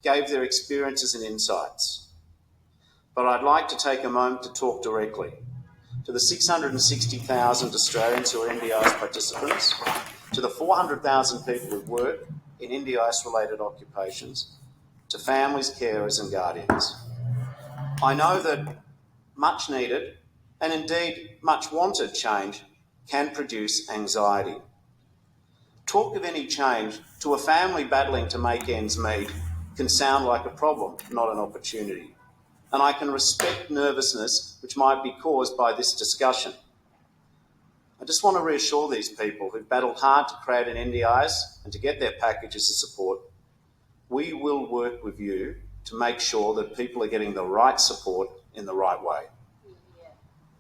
gave their experiences and insights. But I'd like to take a moment to talk directly to the 660,000 Australians who are NDIS participants, to the 400,000 people who work in NDIS-related occupations, to families, carers and guardians. I know that much needed and indeed much wanted change can produce anxiety. Talk of any change to a family battling to make ends meet can sound like a problem, not an opportunity. And I can respect nervousness which might be caused by this discussion. I just want to reassure these people who've battled hard to create an NDIS and to get their packages of support, we will work with you to make sure that people are getting the right support in the right way. Yeah.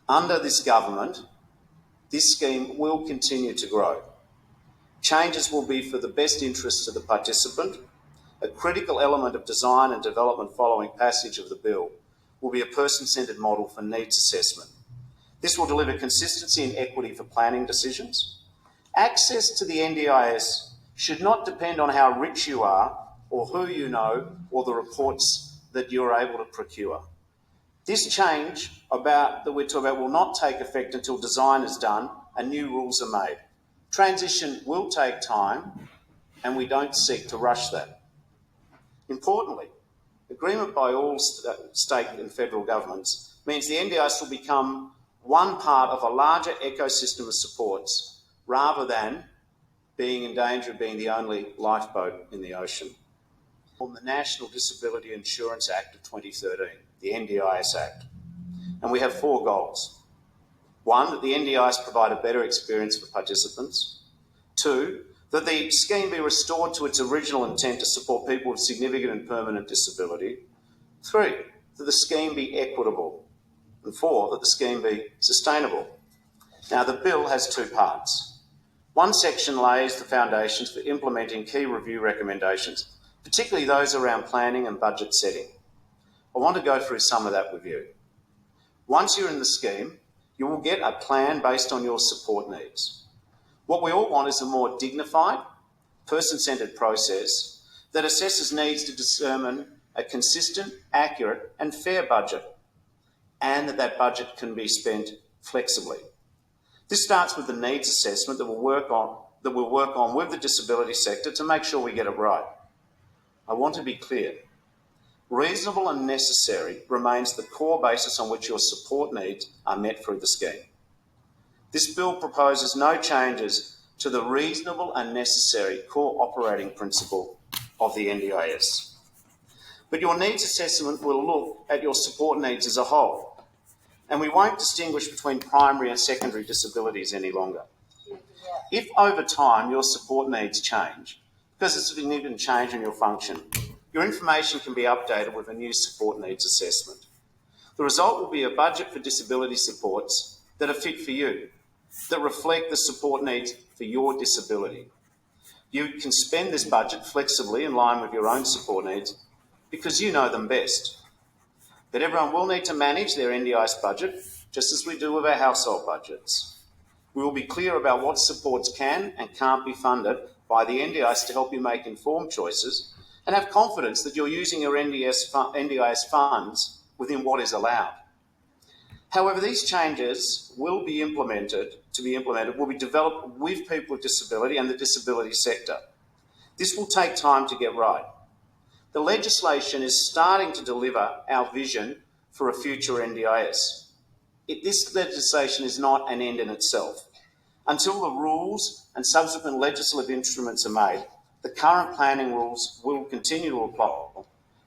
Under this government, this scheme will continue to grow. Changes will be for the best interests of the participant. A critical element of design and development following passage of the bill will be a person-centred model for needs assessment. This will deliver consistency and equity for planning decisions. Access to the NDIS should not depend on how rich you are or who you know or the reports that you're able to procure. This change that we're talking about will not take effect until design is done and new rules are made. Transition will take time and we don't seek to rush that. Importantly, agreement by all state and federal governments means the NDIS will become one part of a larger ecosystem of supports rather than being in danger of being the only lifeboat in the ocean. On the National Disability Insurance Act of 2013, the NDIS Act, and we have 4 goals. 1, that the NDIS provide a better experience for participants. 2, that the scheme be restored to its original intent to support people with significant and permanent disability. 3, that the scheme be equitable. And 4, that the scheme be sustainable. Now, the bill has 2 parts. One section lays the foundations for implementing key review recommendations, particularly those around planning and budget setting. I want to go through some of that with you. Once you're in the scheme, you will get a plan based on your support needs. What we all want is a more dignified, person-centred process that assesses needs to determine a consistent, accurate and fair budget, and that budget can be spent flexibly. This starts with the needs assessment that we'll work on with the disability sector to make sure we get it right. I want to be clear. Reasonable and necessary remains the core basis on which your support needs are met through the scheme. This bill proposes no changes to the reasonable and necessary core operating principle of the NDIS. But your needs assessment will look at your support needs as a whole, and we won't distinguish between primary and secondary disabilities any longer. If over time your support needs change, because it's a significant change in your function, your information can be updated with a new support needs assessment. The result will be a budget for disability supports that are fit for you, that reflect the support needs for your disability. You can spend this budget flexibly in line with your own support needs because you know them best. But everyone will need to manage their NDIS budget just as we do with our household budgets. We will be clear about what supports can and can't be funded by the NDIS to help you make informed choices and have confidence that you're using your NDIS funds within what is allowed. However, these changes will be will be developed with people with disability and the disability sector. This will take time to get right. The legislation is starting to deliver our vision for a future NDIS. This legislation is not an end in itself. Until the rules and subsequent legislative instruments are made, the current planning rules will continue to apply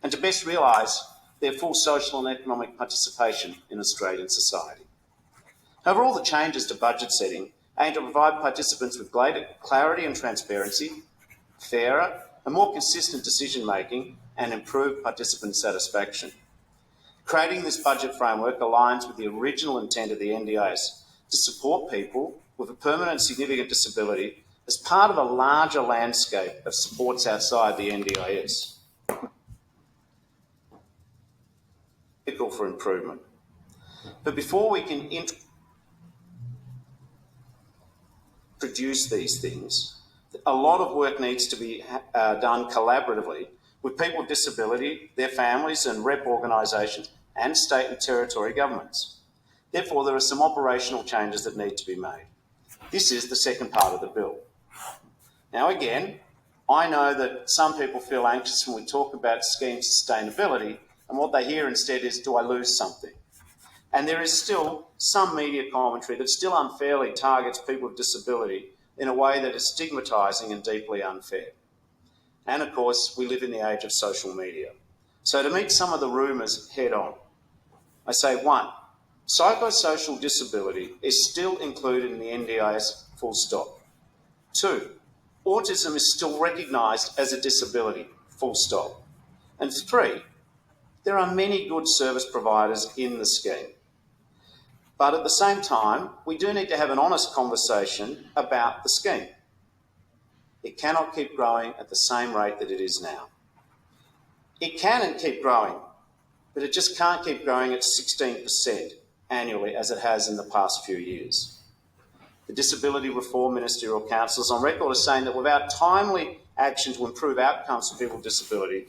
and to best realise their full social and economic participation in Australian society. However, all the changes to budget setting aim to provide participants with greater clarity and transparency, fairer and more consistent decision-making and improved participant satisfaction. Creating this budget framework aligns with the original intent of the NDIS to support people with a permanent significant disability as part of a larger landscape of supports outside the NDIS. Critical for improvement. But before we can introduce these things, a lot of work needs to be done collaboratively with people with disability, their families and rep organisations and state and territory governments. Therefore, there are some operational changes that need to be made. This is the second part of the bill. Now again, I know that some people feel anxious when we talk about scheme sustainability, and what they hear instead is, do I lose something? And there is still some media commentary that still unfairly targets people with disability in a way that is stigmatising and deeply unfair. And of course, we live in the age of social media. So to meet some of the rumours head on, I say 1, psychosocial disability is still included in the NDIS full stop. 2, autism is still recognised as a disability, full stop. And 3, there are many good service providers in the scheme. But at the same time, we do need to have an honest conversation about the scheme. It cannot keep growing at the same rate that it is now. It can keep growing, but it just can't keep growing at 16% annually as it has in the past few years. The Disability Reform Ministerial Council is on record as saying that without timely action to improve outcomes for people with disability,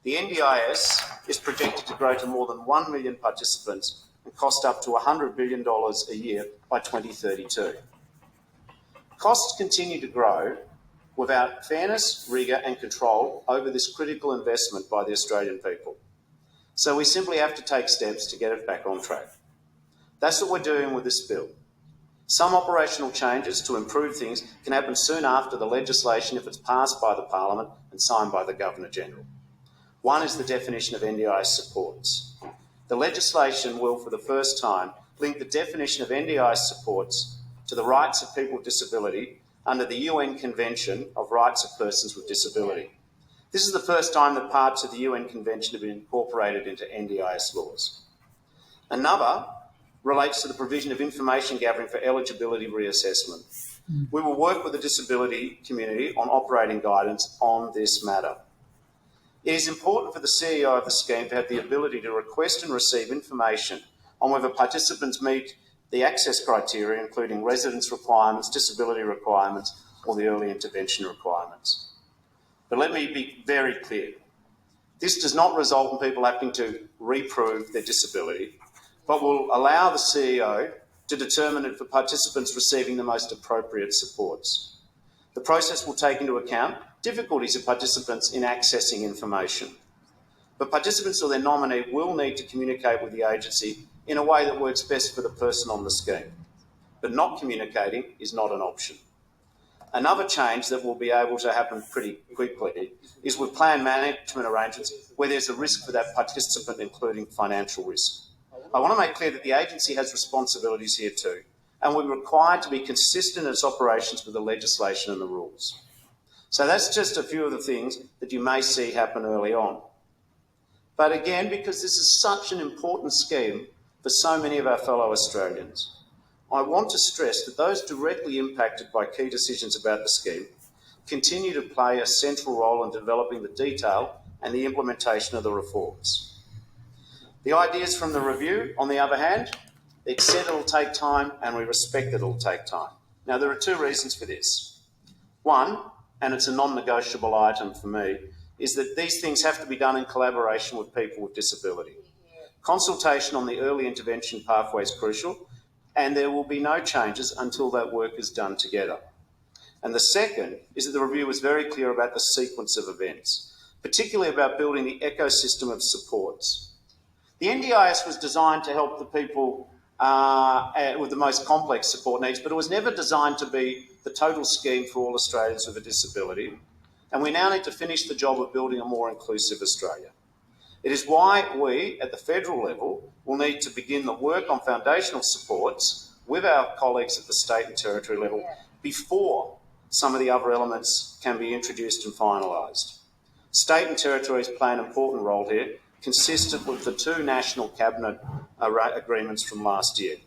the NDIS is projected to grow to more than 1 million participants and cost up to $100 billion a year by 2032. Costs continue to grow without fairness, rigour and control over this critical investment by the Australian people. So we simply have to take steps to get it back on track. That's what we're doing with this bill. Some operational changes to improve things can happen soon after the legislation if it's passed by the Parliament and signed by the Governor-General. One is the definition of NDIS supports. The legislation will, for the first time, link the definition of NDIS supports to the rights of people with disability under the UN Convention of Rights of Persons with Disability. This is the first time that parts of the UN Convention have been incorporated into NDIS laws. Another relates to the provision of information gathering for eligibility reassessment. We will work with the disability community on operating guidance on this matter. It is important for the CEO of the scheme to have the ability to request and receive information on whether participants meet the access criteria, including residence requirements, disability requirements, or the early intervention requirements. But let me be very clear. This does not result in people having to reprove their disability, but will allow the CEO to determine if the participants receiving the most appropriate supports. The process will take into account difficulties of participants in accessing information. But participants or their nominee will need to communicate with the agency in a way that works best for the person on the scheme. But not communicating is not an option. Another change that will be able to happen pretty quickly is with plan management arrangements where there's a risk for that participant, including financial risk. I want to make clear that the agency has responsibilities here too, and we're required to be consistent in its operations with the legislation and the rules. So that's just a few of the things that you may see happen early on. But again, because this is such an important scheme for so many of our fellow Australians, I want to stress that those directly impacted by key decisions about the scheme continue to play a central role in developing the detail and the implementation of the reforms. The ideas from the review, on the other hand, it said it'll take time and we respect that it'll take time. Now, there are 2 reasons for this. One, and it's a non-negotiable item for me, is that these things have to be done in collaboration with people with disability. Consultation on the early intervention pathway is crucial, and there will be no changes until that work is done together. And the second is that the review was very clear about the sequence of events, particularly about building the ecosystem of supports. The NDIS was designed to help the people with the most complex support needs, but it was never designed to be the total scheme for all Australians with a disability. And we now need to finish the job of building a more inclusive Australia. It is why we, at the federal level, will need to begin the work on foundational supports with our colleagues at the state and territory level before some of the other elements can be introduced and finalised. State and territories play an important role here, consistent with the 2 national cabinet agreements from last year.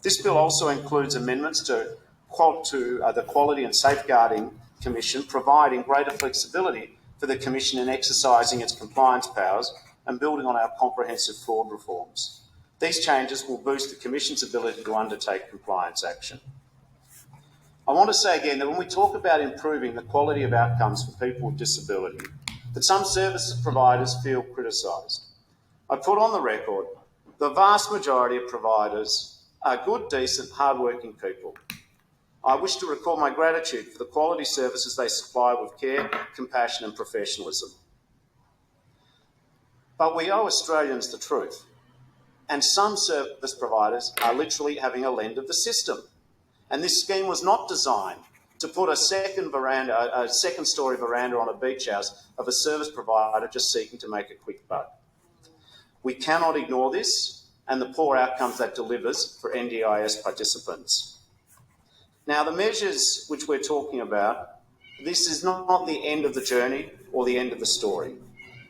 This bill also includes amendments to the Quality and Safeguarding Commission, providing greater flexibility for the Commission in exercising its compliance powers and building on our comprehensive fraud reforms. These changes will boost the Commission's ability to undertake compliance action. I want to say again that when we talk about improving the quality of outcomes for people with disability, that some service providers feel criticised. I put on the record the vast majority of providers are good, decent, hard-working people. I wish to record my gratitude for the quality services they supply with care, compassion and professionalism. But we owe Australians the truth, and some service providers are literally having a lend of the system. And this scheme was not designed to put a second-story veranda on a beach house of a service provider just seeking to make a quick buck. We cannot ignore this and the poor outcomes that delivers for NDIS participants. Now, the measures which we're talking about, this is not the end of the journey or the end of the story.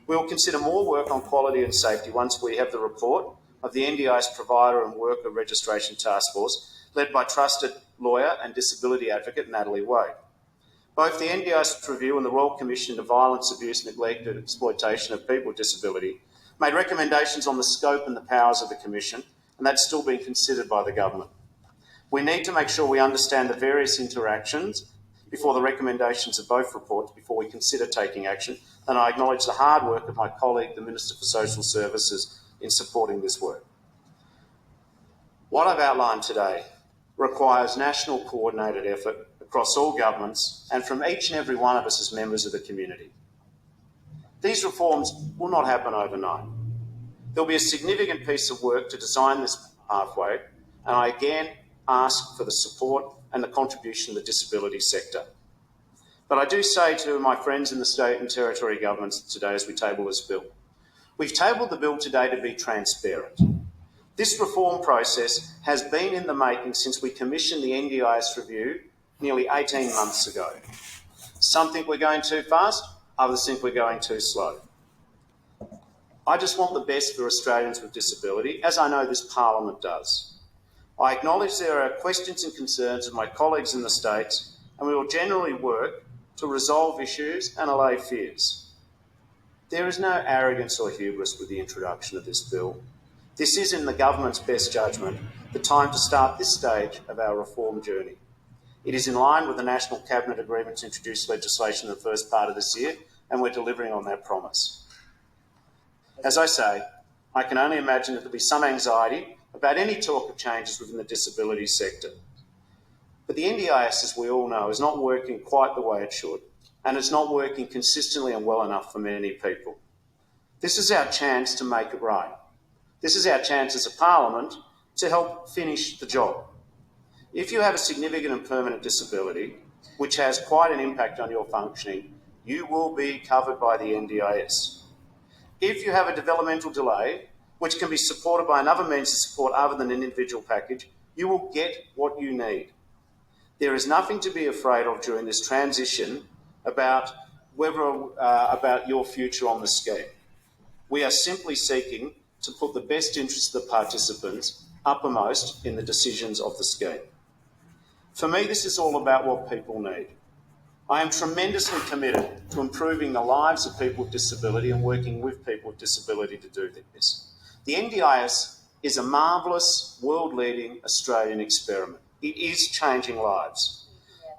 We will consider more work on quality and safety once we have the report of the NDIS Provider and Worker Registration Task Force, led by trusted lawyer and disability advocate Natalie Wade. Both the NDIS Review and the Royal Commission into Violence, Abuse, Neglect and Exploitation of People with Disability made recommendations on the scope and the powers of the Commission, and that's still being considered by the government. We need to make sure we understand the various interactions before the recommendations of both reports before we consider taking action, and I acknowledge the hard work of my colleague, the Minister for Social Services, in supporting this work. What I've outlined today requires national coordinated effort across all governments and from each and every one of us as members of the community. These reforms will not happen overnight. There'll be a significant piece of work to design this pathway, and I again ask for the support and the contribution of the disability sector. But I do say to my friends in the state and territory governments today as we table this bill, we've tabled the bill today to be transparent. This reform process has been in the making since we commissioned the NDIS review nearly 18 months ago. Some think we're going too fast, others think we're going too slow. I just want the best for Australians with disability, as I know this Parliament does. I acknowledge there are questions and concerns of my colleagues in the states, and we will generally work to resolve issues and allay fears. There is no arrogance or hubris with the introduction of this bill. This is, in the government's best judgment, the time to start this stage of our reform journey. It is in line with the National Cabinet agreement to introduce legislation in the first part of this year, and we're delivering on that promise. As I say, I can only imagine that there will be some anxiety about any talk of changes within the disability sector. But the NDIS, as we all know, is not working quite the way it should, and it's not working consistently and well enough for many people. This is our chance to make it right. This is our chance as a Parliament to help finish the job. If you have a significant and permanent disability, which has quite an impact on your functioning, you will be covered by the NDIS. If you have a developmental delay, which can be supported by another means of support other than an individual package, you will get what you need. There is nothing to be afraid of during this transition about your future on the scheme. We are simply seeking to put the best interests of the participants uppermost in the decisions of the scheme. For me, this is all about what people need. I am tremendously committed to improving the lives of people with disability and working with people with disability to do this. The NDIS is a marvellous, world-leading Australian experiment. It is changing lives.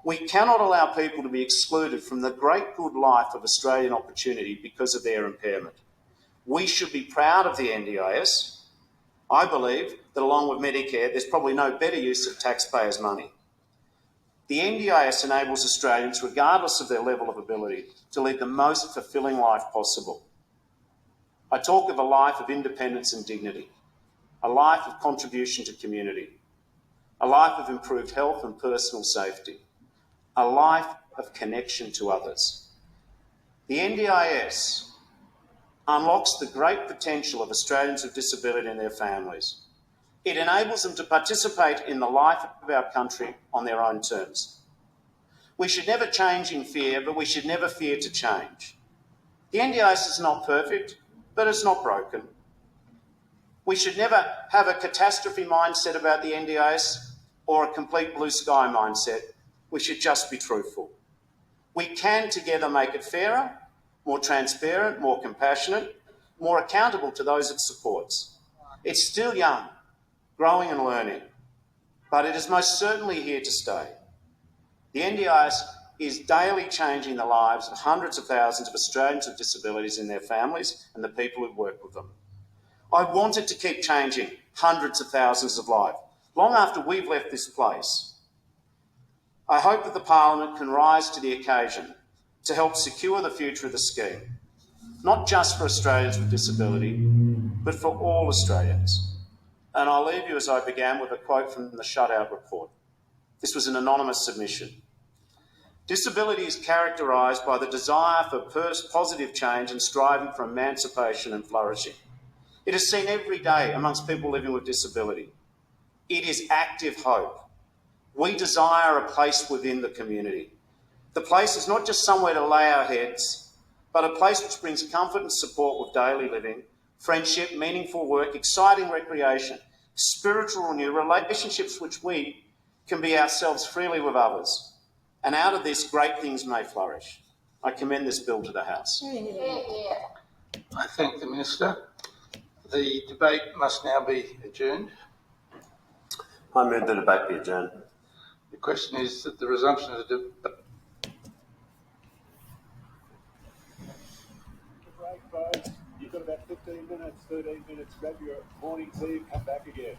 We cannot allow people to be excluded from the great good life of Australian opportunity because of their impairment. We should be proud of the NDIS. I believe that along with Medicare, there's probably no better use of taxpayers' money. The NDIS enables Australians, regardless of their level of ability, to lead the most fulfilling life possible. I talk of a life of independence and dignity, a life of contribution to community, a life of improved health and personal safety, a life of connection to others. The NDIS unlocks the great potential of Australians with disability and their families. It enables them to participate in the life of our country on their own terms. We should never change in fear, but we should never fear to change. The NDIS is not perfect, but it's not broken. We should never have a catastrophe mindset about the NDIS or a complete blue sky mindset. We should just be truthful. We can together make it fairer, more transparent, more compassionate, more accountable to those it supports. It's still young, growing and learning, but it is most certainly here to stay. The NDIS is daily changing the lives of hundreds of thousands of Australians with disabilities and their families and the people who work with them. I want it to keep changing hundreds of thousands of lives, long after we've left this place. I hope that the Parliament can rise to the occasion to help secure the future of the scheme, not just for Australians with disability, but for all Australians. And I'll leave you as I began with a quote from the Shutout report. This was an anonymous submission. Disability is characterised by the desire for positive change and striving for emancipation and flourishing. It is seen every day amongst people living with disability. It is active hope. We desire a place within the community. The place is not just somewhere to lay our heads, but a place which brings comfort and support with daily living, friendship, meaningful work, exciting recreation, spiritual renewal, relationships which we can be ourselves freely with others. And out of this, great things may flourish. I commend this bill to the House. I thank the Minister. The debate must now be adjourned. I move the debate be adjourned. The question is that the resumption of the debate. Break, folks. You've got about 15 minutes, 13 minutes. Grab your morning tea, come back again.